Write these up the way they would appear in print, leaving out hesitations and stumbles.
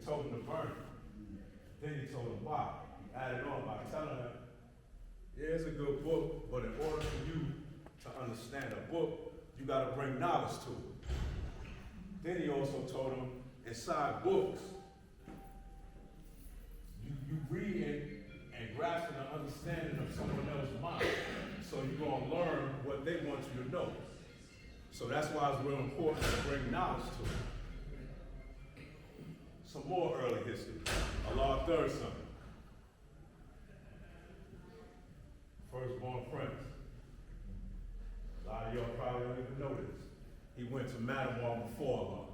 He told him to burn it. Then he told him why. He added on by telling him, yeah, it's a good book, but in order for you to understand a book, you got to bring knowledge to it. Then he also told him, inside books, you read it and grasp an understanding of someone else's mind. So you're going to learn what they want you to know. So that's why it's real important to bring knowledge to it. Some more early history. Allah's third son. Firstborn prince. A lot of y'all probably don't even know this. He went to Matterhorn before Allah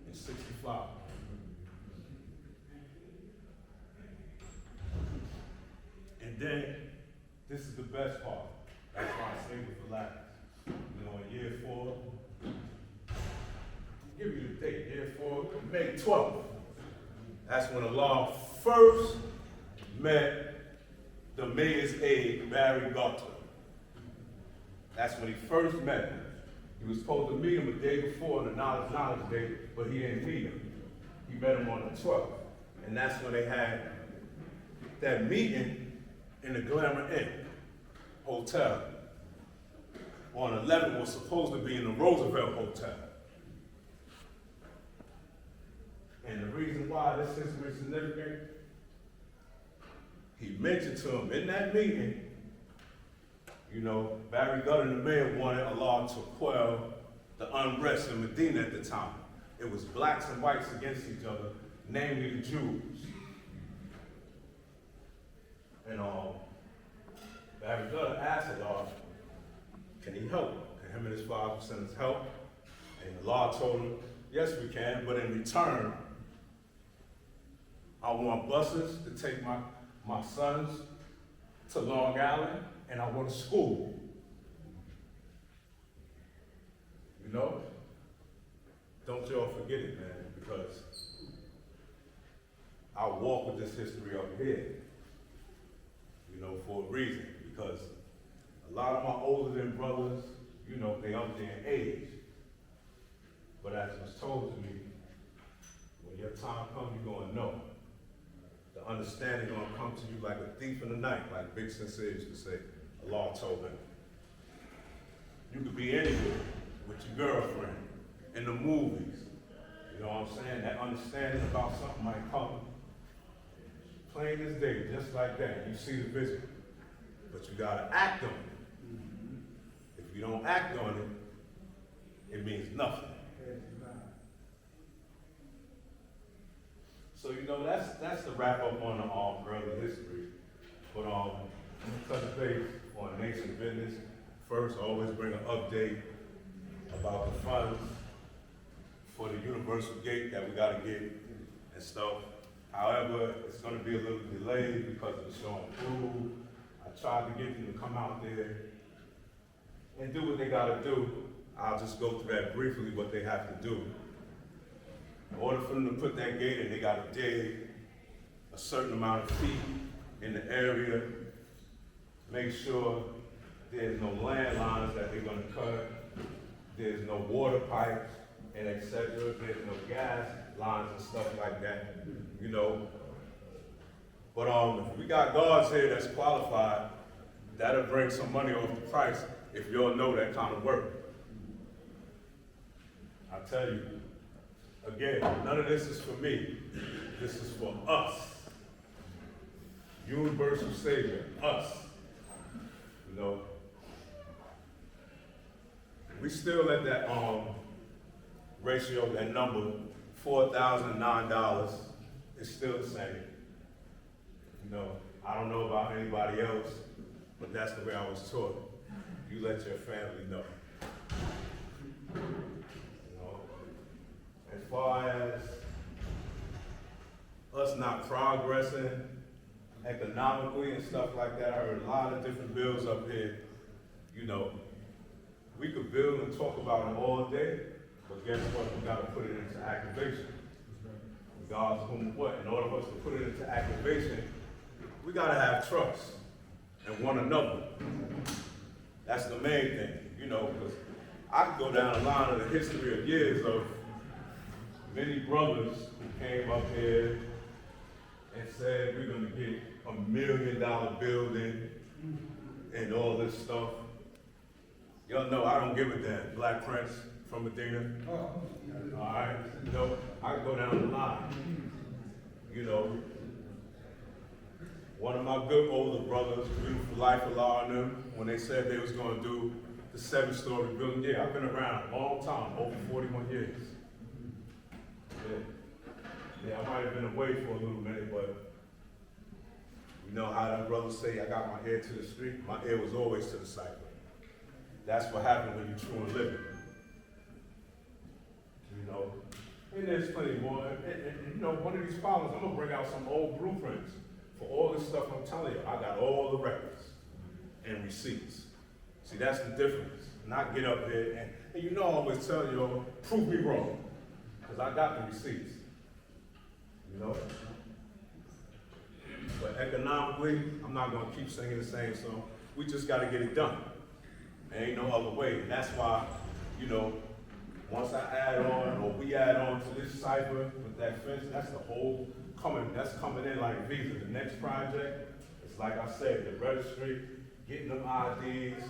in 65. And then, this is the best part. That's why I saved it for last. You know, in year 4, give you the date, year 4, May 12th. That's when Allah first met the mayor's aide, Barry Garter. That's when he first met him. He was supposed to meet him a day before, the knowledge day, but he didn't meet him. He met him on the 12th. And that's when they had that meeting in the Glamour Inn Hotel. On 11 was supposed to be in the Roosevelt Hotel. And the reason why this history is significant, he mentioned to him in that meeting, you know, Barry Gutter and the mayor wanted Allah to quell the unrest in Medina at the time. It was blacks and whites against each other, namely the Jews. And Barry Gutter asked Allah, can he help? Can him and his father send us help? And Allah told him, yes, we can, but in return, I want buses to take my sons to Long Island, and I want a school. You know? Don't y'all forget it, man, because I walk with this history up here, you know, for a reason, because a lot of my older than brothers, you know, they up there in age. But as was told to me, when your time comes, you're gonna know. The understanding gonna come to you like a thief in the night, like Big Sensei used to say. Allah told him. You could be anywhere with your girlfriend, in the movies. You know what I'm saying? That understanding about something might come. Plain as day, just like that. You see the vision. But you gotta act on it. If you don't act on it, it means nothing. So you know that's the wrap up on the early history. But touch base on nation business. First, I always bring an update about the funds for the universal gate that we gotta get and stuff. However, it's gonna be a little delayed because of the show and prove. I tried to get them to come out there and do what they gotta do. I'll just go through that briefly, what they have to do. In order for them to put that gate in, they gotta dig a certain amount of feet in the area, make sure there's no landlines that they're gonna cut, there's no water pipes, and etc. There's no gas lines and stuff like that, you know. But if we got guards here that's qualified, that'll bring some money off the price if y'all know that kind of work. I tell you, again, none of this is for me. This is for us. Universal Savior, us. You know, we still at that ratio, that number, $4,009 is still the same. You know, I don't know about anybody else, but that's the way I was taught. You let your family know. You know, as far as us not progressing economically and stuff like that, I heard a lot of different bills up here. You know, we could build and talk about it all day, but guess what? We gotta put it into activation. God's whom what? In order for us to put it into activation, we gotta have trust in one another. That's the main thing, you know, because I could go down the line of the history of years of many brothers who came up here and said we're gonna get $1 million building and all this stuff. Y'all know I don't give a damn. Black Prince from Medina. All right, you know, I can go down the line. You know, one of my good older brothers, Beautiful Life Allah and them, when they said they was gonna do the 7-story building, yeah, I've been around a long time, over 41 years. Yeah, I might have been away for a little minute, but you know how them brothers say, I got my ear to the street, my ear was always to the cypher. That's what happens when you're true and living. You know, and there's plenty more. And you know, one of these problems, I'm gonna bring out some old blueprints for all this stuff I'm telling you. I got all the records and receipts. See, that's the difference. Not get up there and you know I always tell you, prove me wrong, because I got the receipts. You know? But economically, I'm not gonna keep singing the same song. We just gotta get it done. There ain't no other way. And that's why, you know, once I add on, or we add on to this cipher with that fence, that's the whole that's coming in like Visa. The next project, it's like I said, the registry, getting them IDs,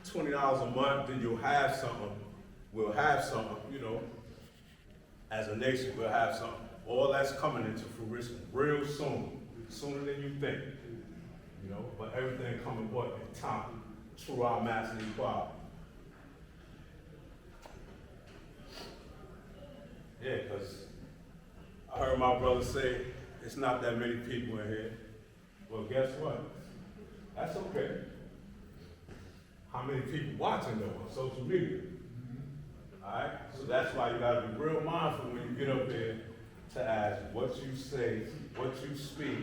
$20 a month, then you'll have something. We'll have something, you know, as a nation, we'll have something. All that's coming into fruition real soon, sooner than you think, you know, but everything coming what? In time, through our mass and equality. Yeah, because I heard my brother say, it's not that many people in here. Well, guess what? That's okay. How many people watching though on social media? All right, so that's why you gotta be real mindful when you get up there to ask what you say, what you speak,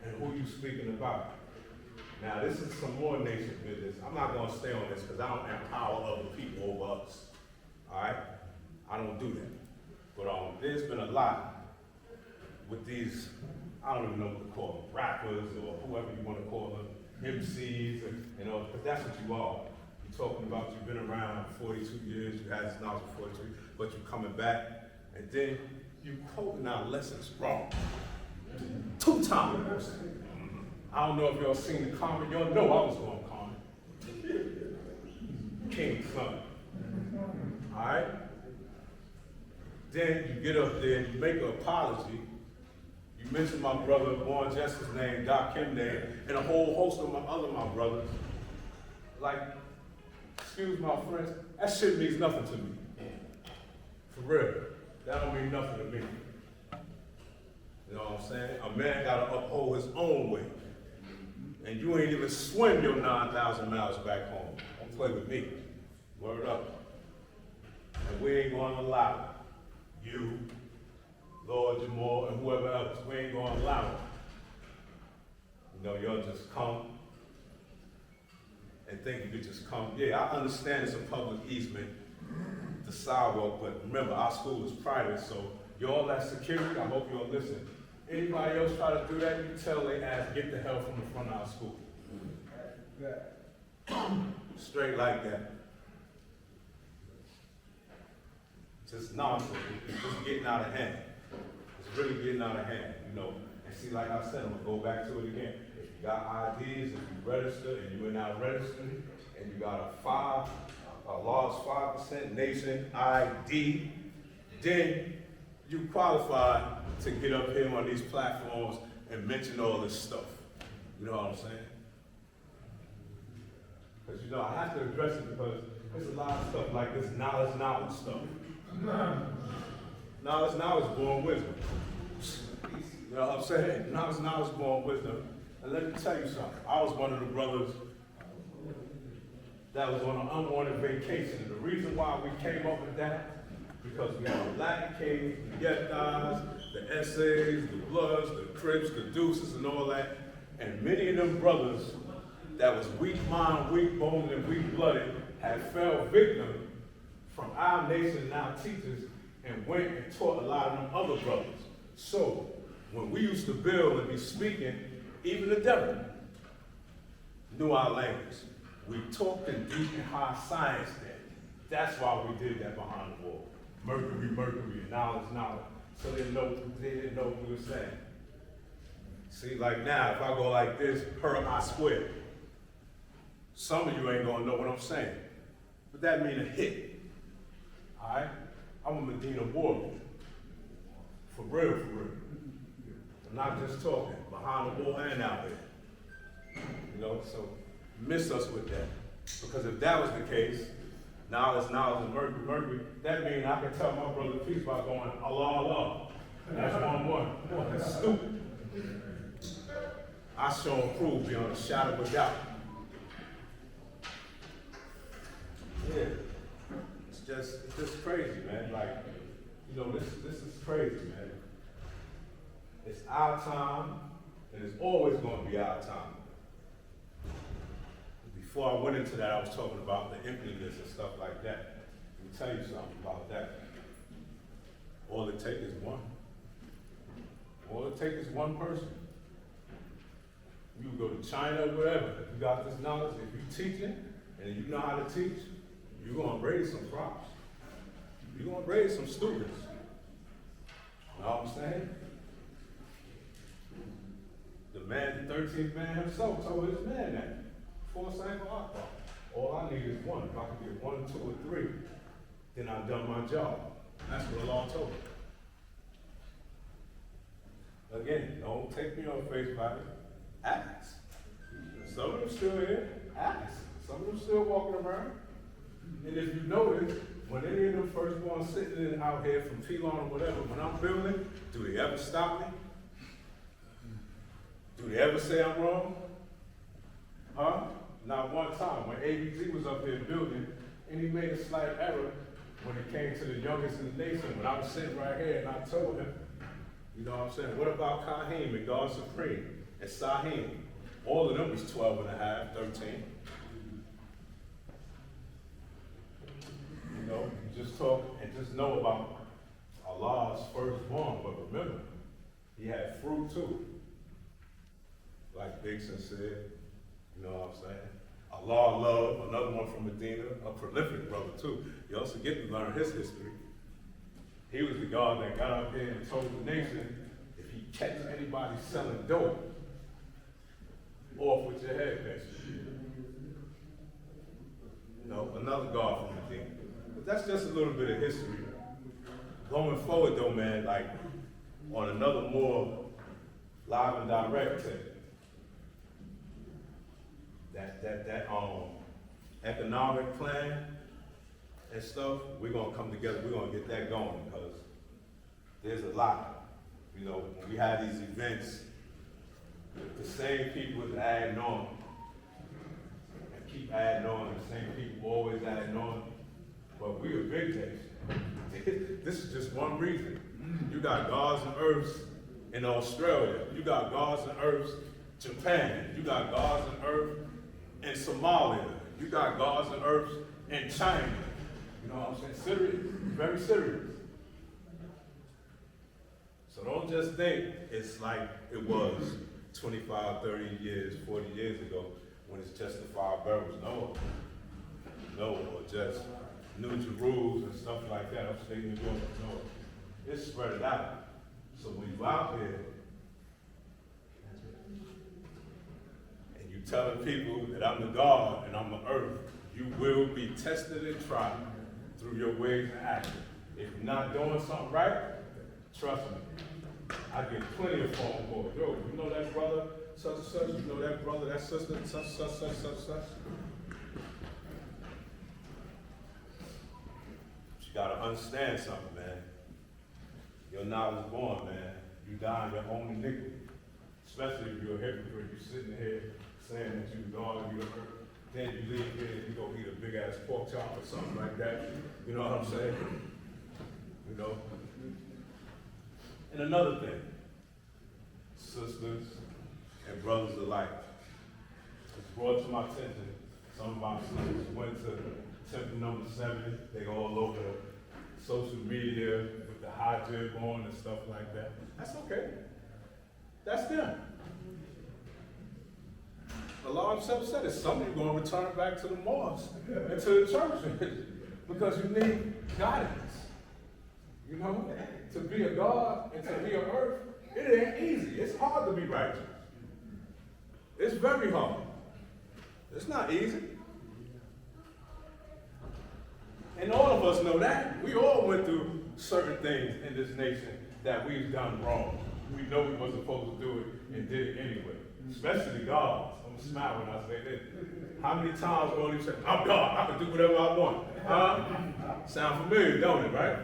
and who you speaking about. Now, this is some more nation business. I'm not gonna stay on this because I don't empower other people over us. All right, I don't do that. But there's been a lot with these, I don't even know what to call them, rappers or whoever you want to call them, MCs, you know, because that's what you are. You're talking about you've been around 42 years, you had this knowledge for 42, but you're coming back, and then you quoting our lessons wrong. 2 times. I don't know if y'all seen the comment, y'all know I was going to comment. King's son. All right? Then you get up there and you make an apology. You mention my brother Warren Justice's name, Doc Kim's name, and a whole host of my brothers. Like, excuse my friends, that shit means nothing to me. For real. That don't mean nothing to me. You know what I'm saying? A man gotta uphold his own way. And you ain't even swim your 9,000 miles back home. Don't play with me. Word up. And we ain't gonna allow you, Lord Jamal, and whoever else, we ain't gonna allow it. You know, y'all just come and think you could just come. Yeah, I understand it's a public easement, the sidewalk, but remember, our school is private, so y'all at security, I hope y'all listen. Anybody else try to do that, you tell they ass, get the hell from the front of our school. Straight like that. Just nonsense. It's just getting out of hand. It's really getting out of hand, you know. And see, like I said, I'm gonna go back to it again. If you got IDs, if you register, and you are now registering, and you got a large 5% nation ID, then you qualify to get up here on these platforms and mention all this stuff. You know what I'm saying? Because you know, I have to address it because there's a lot of stuff like this knowledge stuff. Knowledge born wisdom. You know what I'm saying? Knowledge born wisdom. And let me tell you something. I was one of the brothers that was on an unwanted vacation. And the reason why we came up with that, because we had the Latin Kings, the Yetas, the Essays, the Bloods, the Crips, the Deuces, and all that. And many of them brothers that was weak mind, weak boned, and weak blooded had fell victim from our nation and our teachers and went and taught a lot of them other brothers. So when we used to build and be speaking, even the devil knew our language. We talked in deep and high science then. That's why we did that behind the wall. Mercury, Mercury, knowledge, knowledge. So they didn't know what we were saying. See, like now, if I go like this, per I squared, some of you ain't gonna know what I'm saying. But that mean a hit. Alright? I'm a Medina warrior. For real, for real. I'm not just talking, behind the wall and out there. You know, so miss us with that. Because if that was the case, knowledge, and Mercury, Mercury, that means I can tell my brother peace by going Allah, Allah. That's 1-1. That's stupid. I show and prove beyond a shadow of a doubt. Yeah. It's just crazy, man. Like, you know, this is crazy, man. It's our time, and it's always going to be our time. Before I went into that, I was talking about the emptiness and stuff like that. Let me tell you something about that. All it takes is one. All it takes is one person. You go to China, wherever. If you got this knowledge, if you teaching, and you know how to teach, you're going to raise some crops. You're going to raise some students. You know what I'm saying? The man, the 13th man himself told his man that. For a cycle outcome. All I need is one. If I can get 1, 2, or 3, then I've done my job. That's what the law told me. Again, don't take me on face value. Ask. Some of them still here. Ask. Some of them still walking around. And if you notice, when any of them firstborn sitting out here from T-Lawn or whatever, when I'm building, do they ever stop me? Do they ever say I'm wrong? Huh? Not one time. When ABG was up there building, and he made a slight error when it came to the youngest in the nation, when I was sitting right here and I told him, you know what I'm saying, what about Kaheem and God Supreme and Saheem? All of them was 12 and a half, 13. You know, you just talk and just know about Allah's firstborn, but remember, he had fruit too. Like Dixon said, you know what I'm saying? Allah love, another one from Medina, a prolific brother too. You also get to learn his history. He was the God that got up there and told the nation, if he catches anybody selling dope, off with your head, basically. You know, another God from Medina. But that's just a little bit of history. Going forward though, man, like on another more live and direct tip, that economic plan and stuff, we're gonna come together, we're gonna get that going because there's a lot. You know, when we have these events, the same people is adding on and keep adding on, the same people always adding on, but we're a big nation. This is just one reason. You got gods and earths in Australia, you got gods and earths Japan, you got gods and earth in Somalia, you got gods and earths in China. You know what I'm saying? Serious, very serious. So don't just think it's like it was 25, 30 years, 40 years ago when it's just the 5 boroughs. No, or just New Jerusalem and stuff like that, upstate New York. No, it's spread it out. So when you're out there, telling people that I'm the God and I'm the earth, you will be tested and tried through your ways and actions. If you're not doing something right, trust me, I get plenty of phone calls. Yo, you know that brother, such and such, you know that brother, that sister, such. But you gotta understand something, man. You're not born, man. You die in your own iniquity. Especially if you're a hypocrite, you're sitting here saying that you God and you earth, then you leave here and you go eat a big ass pork chop or something like that. You know what I'm saying? You know? And another thing, sisters and brothers alike, it's brought to my attention, some of my sisters went to temple number 7, they all over social media with the high jib on and stuff like that. That's okay. That's them. The law himself said it. Some of you are going to return back to the mosque and to the church because you need guidance. know, to be a God and to be on earth, it ain't easy. It's hard to be righteous. It's very hard. It's not easy. And all of us know that. We all went through certain things in this nation that we've done wrong. We know we weren't supposed to do it and did it anyway. Especially God. I'm gonna smile when I say this. How many times will you say, I'm God, I can do whatever I want? Sound familiar, don't it, right?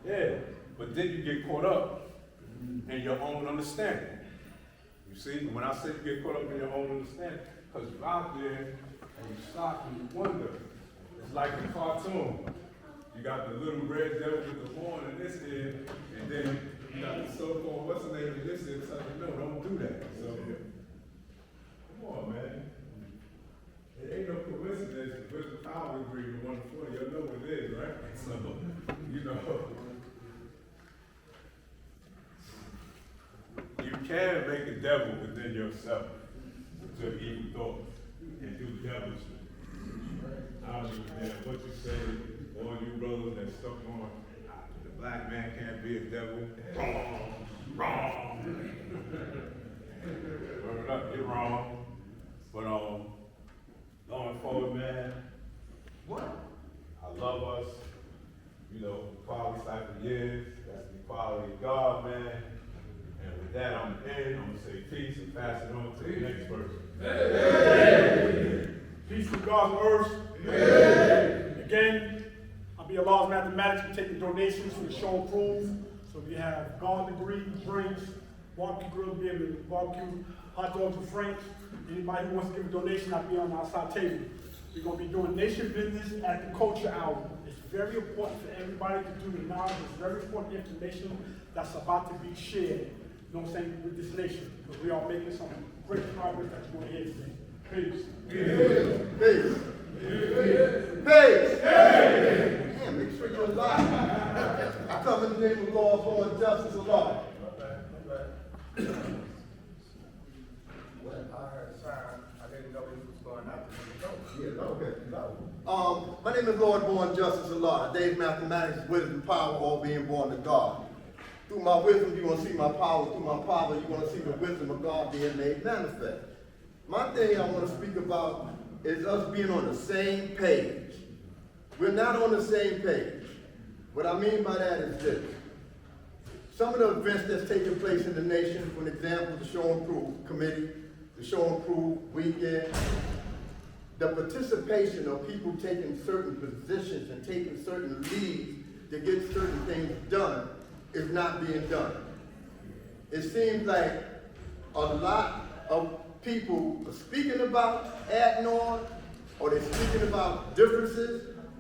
Yeah. But then you get caught up in your own understanding. You see, when I say you get caught up in your own understanding, because you're out there and you stop and you wonder. It's like a cartoon. You got the little red devil with the horn in this ear, and then you got the so-called what's the name in this ear telling you, no, don't do that. So, come on, man. It ain't no coincidence. With the power agreement 140, you know what it is, right? So, you know. You can make a devil within yourself to evil thoughts and do devilish things. I don't even care what you say, all you brothers that stuck on, the black man can't be a devil. Wrong. You're wrong. But going forward, man, I love us. You know, quality cycle years. That's the quality of God, man. And with that, I'm in. I'm going to say peace and pass it on to the next person. Hey. Peace from God's earth. Hey. Again, I'll be Allah's mathematics. We're taking donations for the show and prove. So we have garden degree, drinks, barbecue grill, be able to barbecue hot dogs and franks. Anybody who wants to give a donation, I'll be on the outside table. We're going to be doing nation business at the culture hour. It's very important for everybody to do the knowledge. It's very important information that's about to be shared. You know what I'm saying, with this nation, because we are making some great progress that you're going to hear today. Peace. Peace. Peace. Peace. Damn, make sure you're alive. I come in the name of the Lord, law and justice alive. Well, I heard a sign. I didn't know this was going out. Yeah, okay. My name is Lord Born Justice Allah. Dave's mathematics, wisdom, power, all being born to God. Through my wisdom, you're going to see my power. Through my power, you're going to see the wisdom of God being made manifest. My thing I want to speak about is us being on the same page. We're not on the same page. What I mean by that is this. Some of the events that's taking place in the nation, for example, the Show and Prove Committee, the Show and Prove Weekend, the participation of people taking certain positions and taking certain leads to get certain things done is not being done. It seems like a lot of people are speaking about adding on, or they're speaking about differences,